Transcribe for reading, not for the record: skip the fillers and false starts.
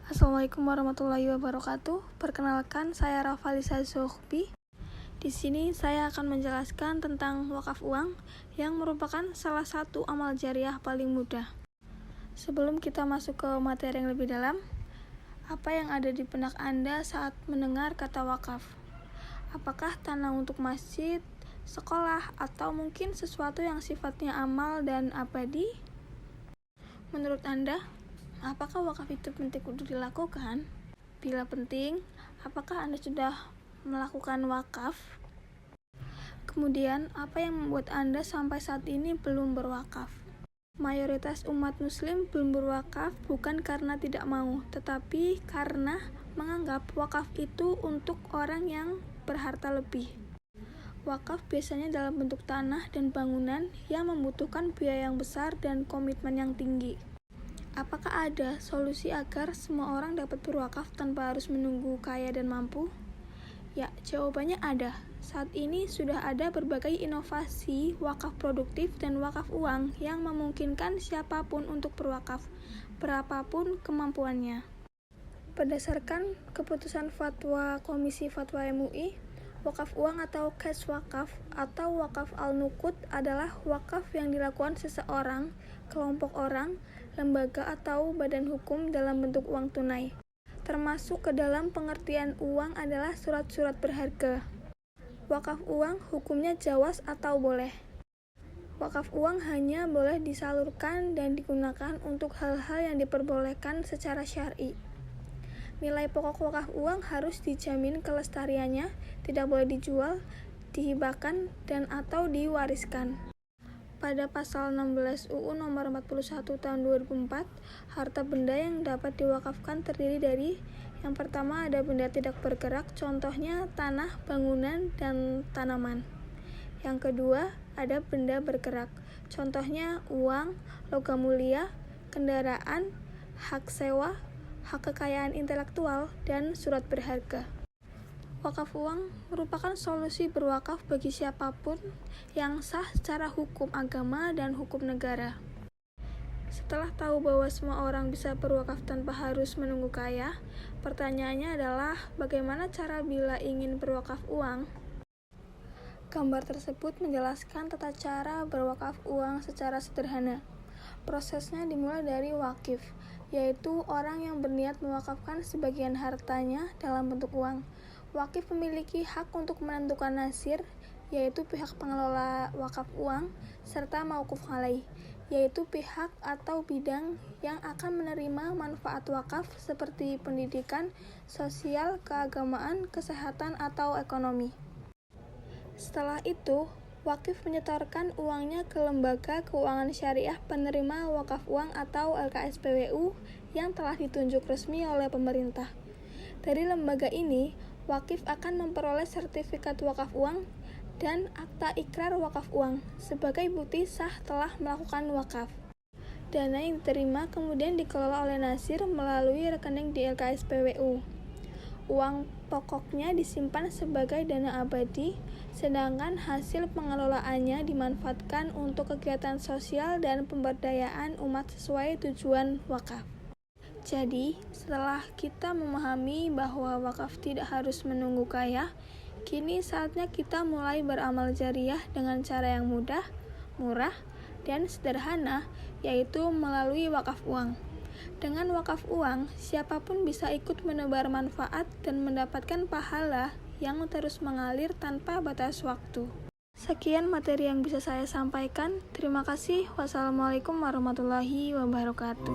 Assalamualaikum warahmatullahi wabarakatuh. Perkenalkan, saya Rafalisa Zohbi. Di sini saya akan menjelaskan tentang wakaf uang yang merupakan salah satu amal jariah paling mudah. Sebelum kita masuk ke materi yang lebih dalam, apa yang ada di benak Anda saat mendengar kata wakaf? Apakah tanah untuk masjid, sekolah, atau mungkin sesuatu yang sifatnya amal dan abadi? Menurut Anda, apakah wakaf itu penting untuk dilakukan? Bila penting, apakah Anda sudah melakukan wakaf? Kemudian, apa yang membuat Anda sampai saat ini belum berwakaf? Mayoritas umat muslim belum berwakaf bukan karena tidak mau, tetapi karena menganggap wakaf itu untuk orang yang berharta lebih. Wakaf biasanya dalam bentuk tanah dan bangunan yang membutuhkan biaya yang besar dan komitmen yang tinggi. Apakah ada solusi agar semua orang dapat berwakaf tanpa harus menunggu kaya dan mampu? Ya, jawabannya ada. Saat ini sudah ada berbagai inovasi wakaf produktif dan wakaf uang yang memungkinkan siapapun untuk berwakaf, berapapun kemampuannya. Berdasarkan keputusan Fatwa Komisi Fatwa MUI, wakaf uang atau cash wakaf atau wakaf al-nuqud adalah wakaf yang dilakukan seseorang, kelompok orang, lembaga atau badan hukum dalam bentuk uang tunai. Termasuk ke dalam pengertian uang adalah surat-surat berharga. Wakaf uang hukumnya jawaz atau boleh. Wakaf uang hanya boleh disalurkan dan digunakan untuk hal-hal yang diperbolehkan secara syar'i. Nilai pokok wakaf uang harus dijamin kelestariannya, tidak boleh dijual, dihibahkan, dan atau diwariskan. Pada pasal 16 UU nomor 41 tahun 2004, harta benda yang dapat diwakafkan terdiri dari: yang pertama ada benda tidak bergerak, contohnya tanah, bangunan, dan tanaman. Yang kedua ada benda bergerak, contohnya uang, logam mulia, kendaraan, hak sewa, hak kekayaan intelektual, dan surat berharga. Wakaf uang merupakan solusi berwakaf bagi siapapun yang sah secara hukum agama dan hukum negara. Setelah tahu bahwa semua orang bisa berwakaf tanpa harus menunggu kaya, pertanyaannya adalah bagaimana cara bila ingin berwakaf uang? Gambar tersebut menjelaskan tata cara berwakaf uang secara sederhana. Prosesnya dimulai dari wakif, yaitu orang yang berniat mewakafkan sebagian hartanya dalam bentuk uang. Wakif memiliki hak untuk menentukan nasir, yaitu pihak pengelola wakaf uang, serta mauquf alaih, yaitu pihak atau bidang yang akan menerima manfaat wakaf seperti pendidikan, sosial, keagamaan, kesehatan, atau ekonomi. Setelah itu, wakif menyetorkan uangnya ke lembaga keuangan syariah penerima wakaf uang atau LKSPWU yang telah ditunjuk resmi oleh pemerintah. Dari lembaga ini, wakif akan memperoleh sertifikat wakaf uang dan akta ikrar wakaf uang sebagai bukti sah telah melakukan wakaf. Dana yang diterima kemudian dikelola oleh nasir melalui rekening di LKSPWU. Uang pokoknya disimpan sebagai dana abadi, sedangkan hasil pengelolaannya dimanfaatkan untuk kegiatan sosial dan pemberdayaan umat sesuai tujuan wakaf. Jadi, setelah kita memahami bahwa wakaf tidak harus menunggu kaya, kini saatnya kita mulai beramal jariah dengan cara yang mudah, murah, dan sederhana, yaitu melalui wakaf uang. Dengan wakaf uang, siapapun bisa ikut menebar manfaat dan mendapatkan pahala yang terus mengalir tanpa batas waktu. Sekian materi yang bisa saya sampaikan. Terima kasih. Wassalamualaikum warahmatullahi wabarakatuh.